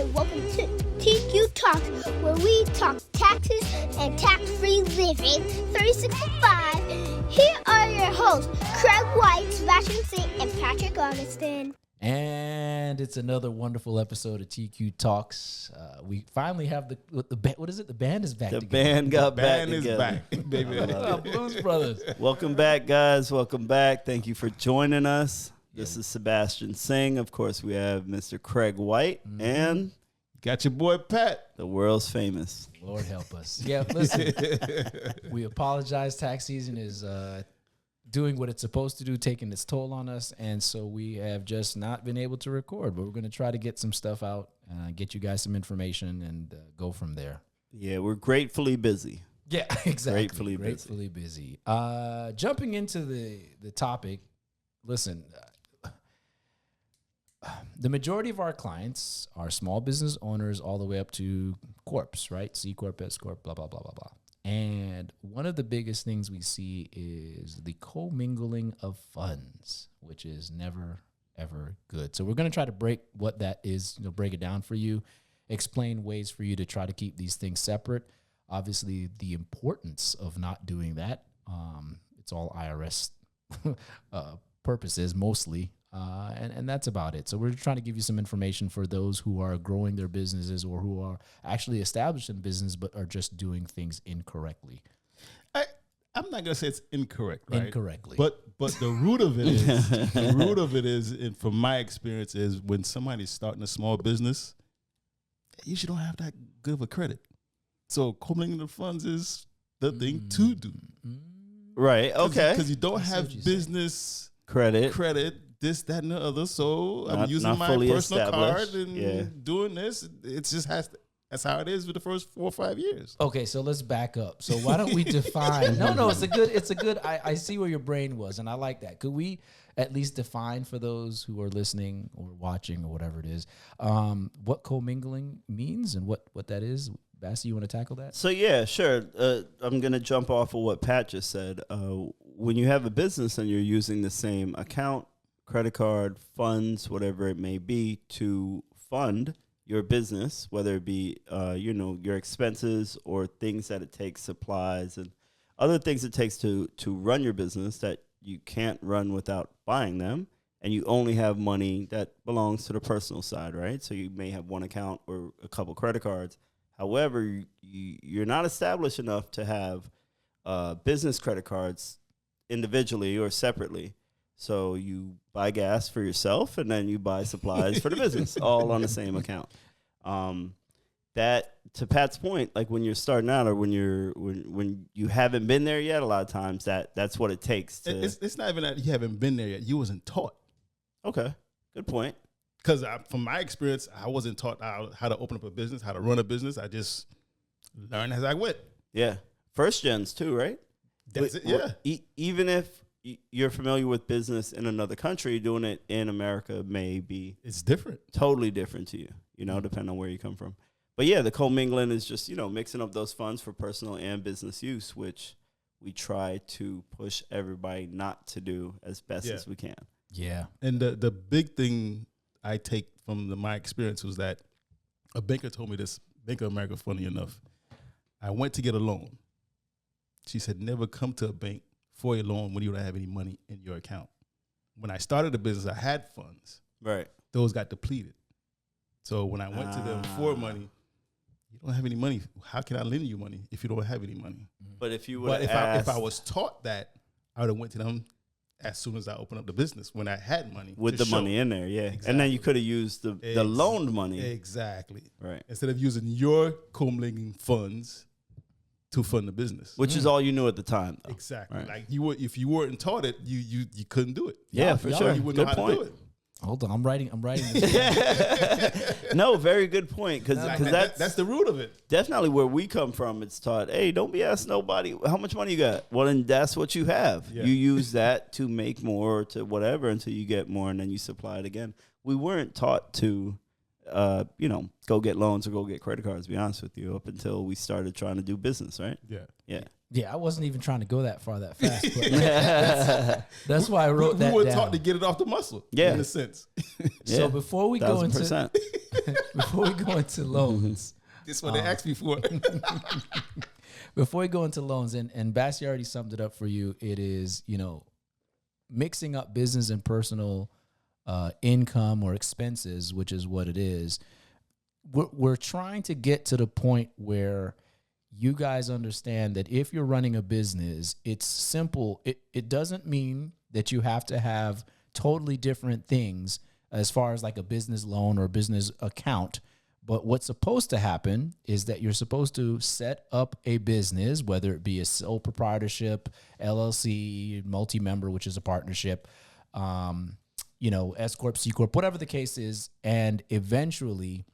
and welcome to TQ Talks, where we talk taxes and tax-free living 365. Here are your hosts, Craig White, Sebastian Singh, and Patrick Augustin. And it's another wonderful episode of TQ Talks. We finally have the what is it? The band is back. The band got back is together. back, baby. Blues Brothers. Welcome back, guys. Welcome back. Thank you for joining us. This is Sebastian Singh. Of course, we have Mr. Craig White and Got your boy Pat. the world's famous. Lord help us. Yeah, listen. We apologize. Tax season is doing what it's supposed to do, taking its toll on us, and so we have just not been able to record. But we're going to try to get some stuff out, get you guys some information, and go from there. Yeah, we're gratefully busy. Yeah, exactly. Gratefully busy. Jumping into the topic, listen. The majority of our clients are small business owners all the way up to corps, right? C Corp, S Corp, blah, blah, blah, blah, blah. And one of the biggest things we see is the commingling of funds, which is never, ever good. So we're going to try to break what that is, break it down for you, explain ways for you to try to keep these things separate. Obviously, the importance of not doing that. It's all IRS purposes mostly. And that's about it. So we're trying to give you some information for those who are growing their businesses or who are actually established in business but are just doing things incorrectly. I'm not gonna say it's incorrect, right? Incorrectly. But the root of it is, and from my experience, is when somebody's starting a small business, you usually don't have that good of a credit. So commingling the funds is the thing to do. Right, okay. Because you don't have business credit, this, that, and the other. So I'm using my personal card and doing this. It just that's how it is for the first 4 or 5 years. Okay, so let's back up. So why don't we define? No, it's a good. I see where your brain was, and I like that. Could we at least define for those who are listening or watching or whatever it is, what commingling means and what that is? Bassie, you want to tackle that? So, yeah, sure. I'm going to jump off of what Pat just said. When you have a business and you're using the same account, credit card, funds, whatever it may be, to fund your business, whether it be, your expenses or things that it takes, supplies and other things it takes to run your business that you can't run without buying them, and you only have money that belongs to the personal side, right? So you may have one account or a couple credit cards. However, you're not established enough to have business credit cards individually or separately. So you buy gas for yourself and then you buy supplies for the business, all on the same account. That, to Pat's point, like when you're starting out or when you haven't been there yet, a lot of times that's what it takes to. It's not even that you haven't been there yet. You wasn't taught. Okay, good point. Because from my experience, I wasn't taught how to open up a business, how to run a business. I just learned as I went. Yeah, first gens too, right? That's it. Yeah. Even if you're familiar with business in another country, doing it in America may be different, totally different to you, depending on where you come from. But yeah, the commingling is just, mixing up those funds for personal and business use, which we try to push everybody not to do as best as we can. Yeah. And the big thing I take from my experience was that a banker told me this, Bank of America, funny enough. I went to get a loan. She said, never come to a bank for a loan when you don't have any money in your account. When I started the business, I had funds. Right. Those got depleted. So when I went to them for money, you don't have any money. How can I lend you money if you don't have any money? But if you would, if I was taught that, I would have went to them as soon as I opened up the business when I had money. With the money in there, yeah. Exactly. And then you could have used the loaned money. Exactly. Right. Instead of using your commingling funds to fund the business. Which is all you knew at the time, though. Exactly. Right. Like if you weren't taught it, you couldn't do it. Yeah, for sure. You wouldn't know how to do it. Hold on, I'm writing this. No, very good point. Because that's the root of it. Definitely where we come from, it's taught, hey, don't be asking nobody, how much money you got? Well, then that's what you have. Yeah. You use that to make more or to whatever until you get more, and then you supply it again. We weren't taught to, go get loans or go get credit cards, to be honest with you, up until we started trying to do business, right? Yeah. Yeah. Yeah, I wasn't even trying to go that far that fast. But that's why I wrote that down. We were taught to get it off the muscle, in a sense. So before we go into before we go into loans, This is what they asked me for. before we go into loans, and Bassi already summed it up for you. It is, mixing up business and personal income or expenses, which is what it is. We're trying to get to the point where you guys understand that if you're running a business, it's simple. It doesn't mean that you have to have totally different things as far as like a business loan or a business account. But what's supposed to happen is that you're supposed to set up a business, whether it be a sole proprietorship, LLC, multi-member, which is a partnership, S Corp, C Corp, whatever the case is. And eventually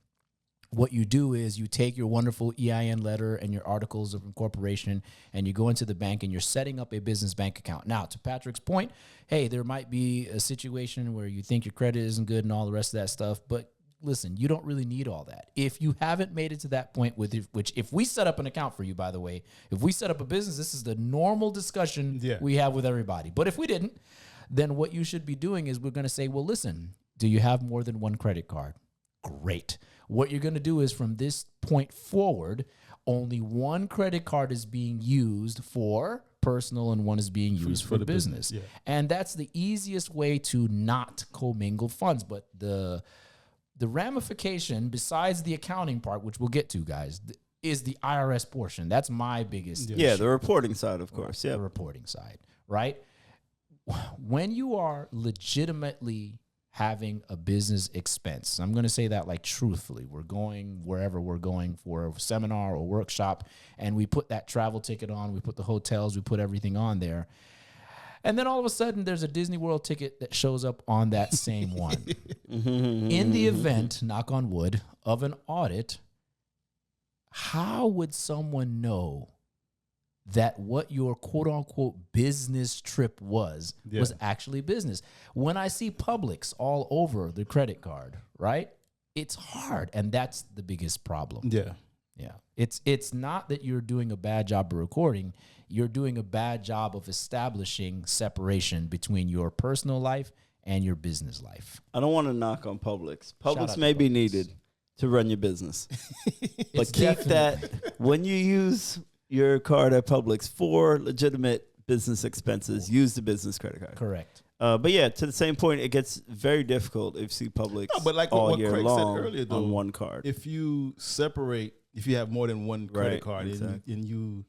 what you do is you take your wonderful EIN letter and your articles of incorporation and you go into the bank and you're setting up a business bank account. Now, to Patrick's point, hey, there might be a situation where you think your credit isn't good and all the rest of that stuff, but listen, you don't really need all that. If you haven't made it to that point which if we set up an account for you, by the way, if we set up a business, this is the normal discussion we have with everybody. But if we didn't, then what you should be doing is we're going to say, well, listen, do you have more than one credit card? Great. What you're going to do is from this point forward, only one credit card is being used for personal and one is being used for the business. Yeah. And that's the easiest way to not commingle funds. But the ramification, besides the accounting part, which we'll get to, guys, is the IRS portion. That's my biggest issue. Yeah, the reporting side, of course. Yeah, the reporting side, right? When you are legitimately having a business expense, I'm going to say that like truthfully, we're going wherever we're going for a seminar or workshop, and we put that travel ticket on, we put the hotels, we put everything on there. And then all of a sudden there's a Disney World ticket that shows up on that same one. In the event, knock on wood, of an audit, how would someone know that what your quote unquote business trip was actually business? When I see Publix all over the credit card, right? It's hard. And that's the biggest problem. Yeah. Yeah. It's not that you're doing a bad job of recording. You're doing a bad job of establishing separation between your personal life and your business life. I don't want to knock on Publix. Publix may be needed to run your business. But keep that when you use your card at Publix for legitimate business expenses, use the business credit card. Correct. But yeah, to the same point, it gets very difficult if you see Publix but like all what year Craig long said earlier, though, on one card. If you separate, if you have more than one credit card and you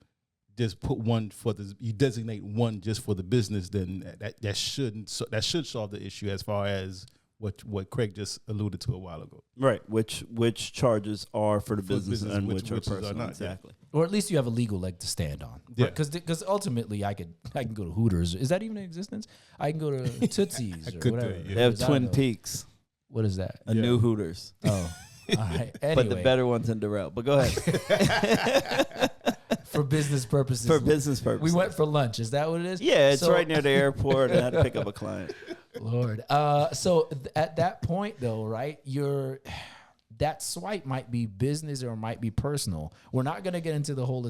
just put one for you designate one just for the business, then that should solve the issue as far as what Craig just alluded to a while ago. Right, which charges are for the business and which are personal. Not, exactly. Or at least you have a legal leg to stand on. Yeah. Because ultimately I can go to Hooters. Is that even in existence? I can go to Tootsie's or whatever. They have Twin Peaks. What is that? A new Hooters. Oh. All right. Anyway. But the better one's in Durrell. But go ahead. For business purposes. For business purposes. We went for lunch. Is that what it is? Yeah, it's right near the airport, and I had to pick up a client. Lord. So at that point, though, right, that swipe might be business or might be personal. We're not going to get into the whole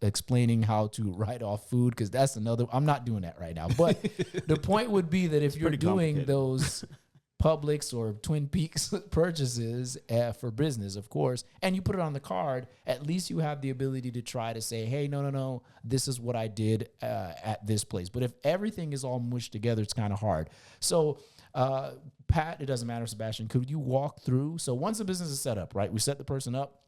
explaining how to write off food because that's another. I'm not doing that right now. But the point would be that if you're doing those Publix or Twin Peaks purchases for business, of course, and you put it on the card, at least you have the ability to try to say, hey, no, this is what I did at this place. But if everything is all mushed together, it's kind of hard. So, Pat, it doesn't matter, Sebastian, could you walk through? So once the business is set up, right, we set the person up,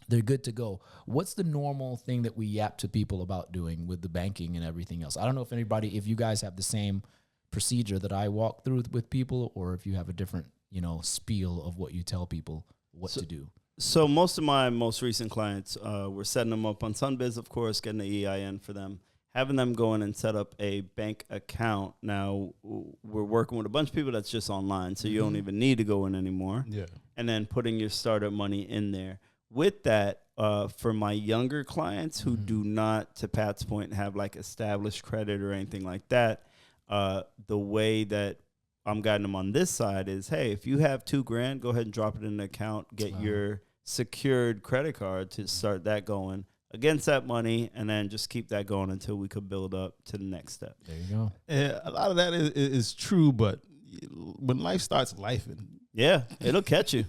they're good to go. What's the normal thing that we yap to people about doing with the banking and everything else? I don't know if you guys have the same procedure that I walk through with people, or if you have a different, spiel of what you tell people to do. So most of my most recent clients, we're setting them up on Sunbiz, of course, getting the EIN for them, having them go in and set up a bank account. Now we're working with a bunch of people that's just online, so you don't even need to go in anymore. Yeah. And then putting your startup money in there. With that, for my younger clients who do not, to Pat's point, have like established credit or anything like that, the way that I'm guiding them on this side is, hey, if you have $2,000, go ahead and drop it in an account, get your secured credit card to start that going against that money, and then just keep that going until we could build up to the next step. There you go. Yeah, a lot of that is true, but when life starts lifing, yeah, it'll catch you.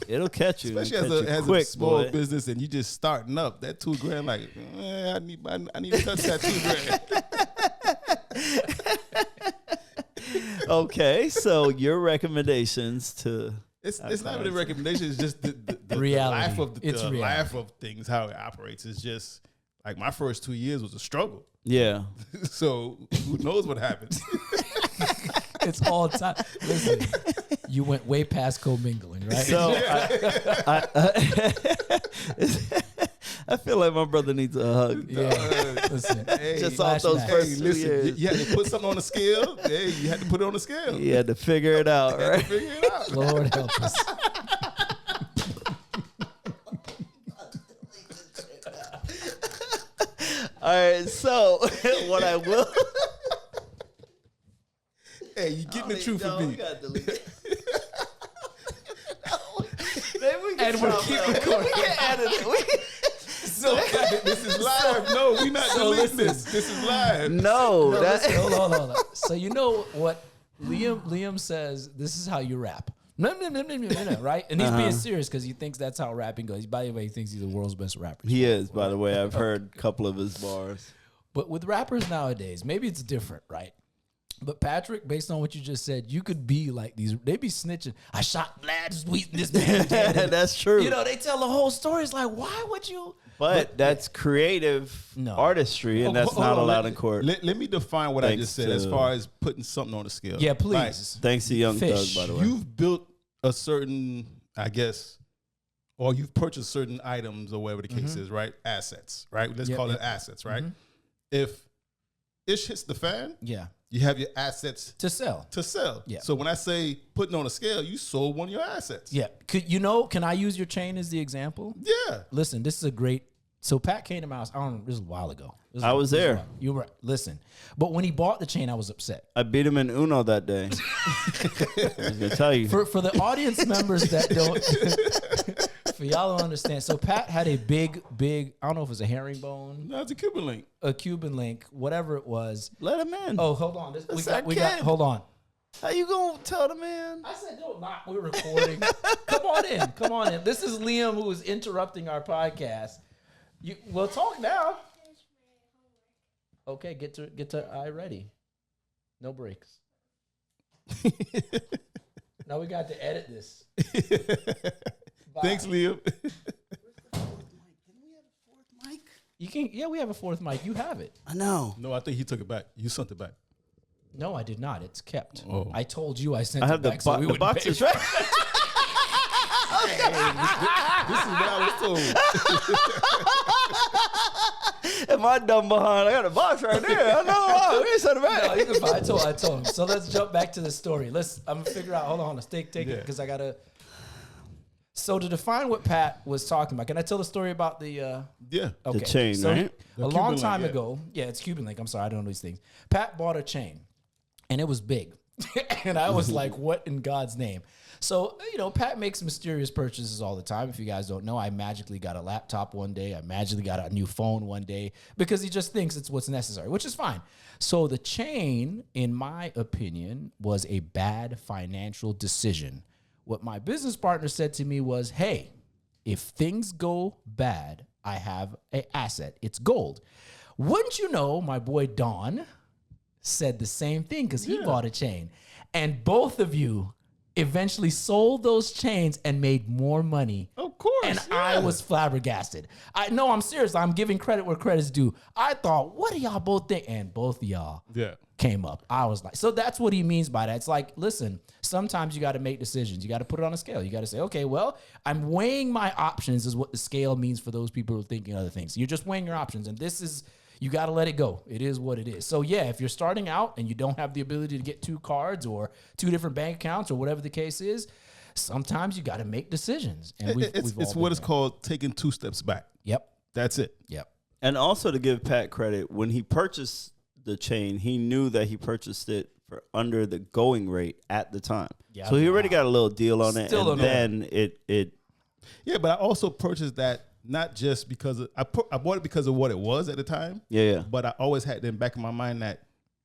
It'll catch you. Especially It'll catch you as quick, a small boy. business and you just starting up. That $2,000, like, I need to touch that $2,000. Okay, so your recommendations to It's not really a recommendation. It's just the reality. life of It's the reality. life of things, how it operates. It's just like my first 2 years was a struggle. yeah. So who knows what happens? It's all time. Listen, you went way past commingling, right? So I feel like my brother needs a hug. yeah. Listen, Hey, Just off those flashback. first 2 listen, years. you had to put something on the scale. Hey, you had to put it on the scale. You had to figure it out, right? Figure it out. Lord help us. All right, so what I will. Hey, you getting the truth from me. Maybe we can And we're stop keep that. recording. We can edit it. So This is live. No, we not deleting this. This is live. No, No, that, listen, hold on. So you know what Liam says, this is how you rap. Right? And he's being serious because he thinks that's how rapping goes. By the way, he thinks he's the world's best rapper. he is. By the way, I've heard a couple of his bars. But with rappers nowadays, maybe it's different, right? But Patrick, based on what you just said, you could be like these. They be snitching. I shot this man. dead." That's true. You know, they tell the whole story. It's like, why would you? But that's creative No. artistry, and that's Hold not on, allowed let- in court. Let me define what I Thanks just said as to- far as putting something on the scale. Yeah, Like, please. Thanks to Young Fish. Thug, by the way. you've built a certain, I guess, or you've purchased certain items or whatever the case is, right? Assets, right? Let's Yep, call yep. it assets, right? If ish hits the fan, Yeah. you have your assets To sell. to sell. Yeah. So when I say putting on a scale, you sold one of your assets. Yeah. Can I use your chain as the example? Yeah. Listen, this is a great. So Pat came to my house. I don't know. This was a while ago. I was there. You were. Listen, but when he bought the chain, I was upset. I beat him in Uno that day. I was gonna tell you. For the audience members that don't, for y'all to understand. So Pat had a big. I don't know if it was a herringbone, No, it's a Cuban link. a Cuban link, whatever it was. Let him in. Oh, hold on. That's our We got. kid. Hold on. How you gonna tell the man? I said, don't knock. We're recording. Come on in. This is Liam who is interrupting our podcast. We'll talk now. Okay, get to I ready. No breaks. Now we got to edit this. Bye. Thanks, Liam. You can. Yeah, we have a fourth mic. You have it. I know. No, I think he took it back. You sent it back. No, I did not. It's kept. Oh. I told you I sent I it have the, back so we the wouldn't pay boxes, for right? This is what I was told. Am I dumb behind? I got a box right there. I know. We ain't sent it No, back. you can buy. I told him. So let's jump back to the story. I'm gonna figure out. Hold on. Let's take it Yeah. because I gotta. So to define what Pat was talking about, can I tell the story about the? Yeah. Okay. chain, so right? A The long Cuban time link, yeah. ago, yeah, it's Cuban link. I'm sorry, I don't know these things. Pat bought a chain, and it was big, and I was like, "What in God's name?" So Pat makes mysterious purchases all the time. If you guys don't know, I magically got a laptop one day. I magically got a new phone one day because he just thinks it's what's necessary, which is fine. So the chain, in my opinion, was a bad financial decision. What my business partner said to me was, "Hey, if things go bad, I have an asset. It's gold." Wouldn't you know, my boy Don said the same thing because he bought a chain. And both of you eventually sold those chains and made more money. Of course. And yeah. I was flabbergasted. I'm serious. I'm giving credit where credit's due. I thought, what do y'all both think? And both of y'all came up. I was like, so that's what he means by that. It's like, listen, sometimes you got to make decisions. You got to put it on a scale. You got to say, okay, well, I'm weighing my options is what the scale means for those people who are thinking other things. You're just weighing your options. And this is, you got to let it go. It is what it is. So yeah, if you're starting out and you don't have the ability to get 2 cards or 2 different bank accounts or whatever the case is, sometimes you got to make decisions. And It's what it's called taking 2 steps back. Yep. That's it. Yep. And also to give Pat credit, when he purchased the chain, he knew that he purchased it for under the going rate at the time. Yeah, so he already wow. got a little deal on it. Still And don't know. then it Yeah, but I also purchased that not just because I bought it because of what it was at the time. yeah. But I always had in the back of my mind that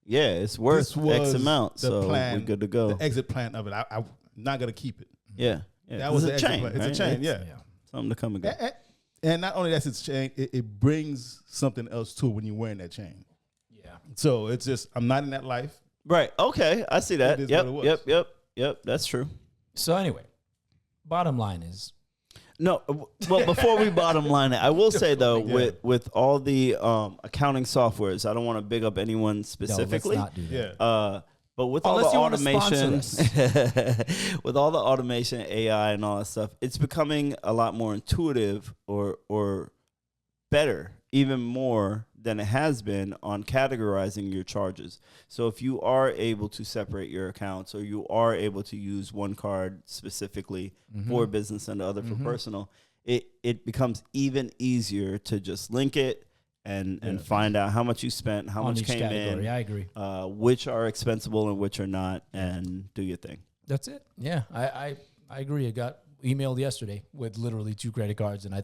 Yeah, it's worth this was X amount. the So plan, we're good to go. the exit plan of it. I'm not gonna keep it. Yeah. Yeah, That was it's the a chain. exit plan. It's right? a chain, yeah. Something to come and go. And not only that's its chain, it brings something else to it when you're wearing that chain. Yeah. So it's just, I'm not in that life. Right. Okay. I see that. It is Yep. what it was. Yep. That's true. So anyway, bottom line is, No, well, before we bottom line it, I will say though, Yeah. with all the accounting softwares, I don't want to big up anyone no, specifically. let's not do that. Yeah. But with Unless you all wanna the automation, sponsor with all the automation, AI, and all that stuff, it's becoming a lot more intuitive or better, even more than it has been on categorizing your charges. So if you are able to separate your accounts, or you are able to use one card specifically for business and the other for personal, it becomes even easier to just link it and find out how much you spent, how On much each came category, in, I agree. which are expensible and which are not, and do your thing. That's it. Yeah, I agree. I got emailed yesterday with literally 2 credit cards, and I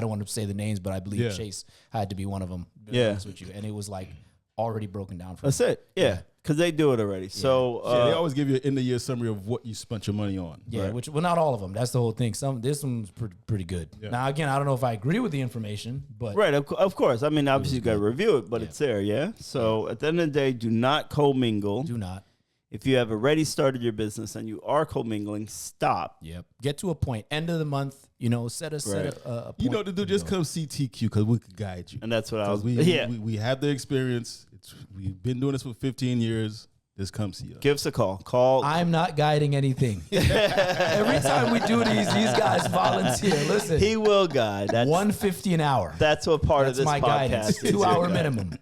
don't want to say the names, but I believe Yeah. Chase had to be one of them. To be Yeah. honest with you, and it was like already broken down for That's me. it. Yeah, because they do it already. So Yeah, they always give you an end of year summary of what you spent your money on. Yeah, Right. which not all of them. That's the whole thing. This one's pretty good. Yeah. Now again, I don't know if I agree with the information, but right, of course. I mean, obviously you got to review it, but Yeah. it's there. Yeah. So at the end of the day, do not commingle. do not. If you have already started your business and you are commingling, stop. Yep. Get to a point. End of the month. Set a Right. point. You know what to do? Just come see TQ because we could guide you. And that's what I was. Because we have the experience. We've been doing this for 15 years. Just come see us. Give us a call. Call. I'm not guiding anything. Every time we do these guys volunteer. Listen, He will guide. That's $150 an hour. that's what part That's of this my podcast guidance. is. 2 hour minimum.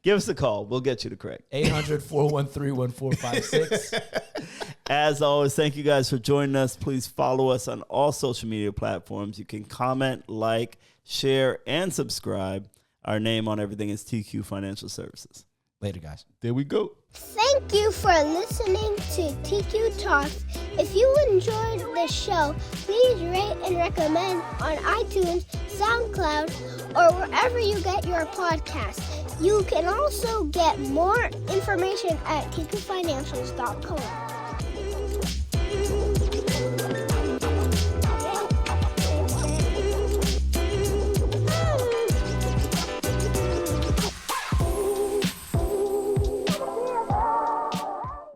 Give us a call. We'll get you to correct. 800-413-1456. As always, thank you guys for joining us. Please follow us on all social media platforms. You can comment, like, share, and subscribe. Our name on everything is TQ Financial Services. Later, guys. There we go. Thank you for listening to TQ Talks. If you enjoyed this show, please rate and recommend on iTunes, SoundCloud, or wherever you get your podcasts. You can also get more information at tqfinancials.com.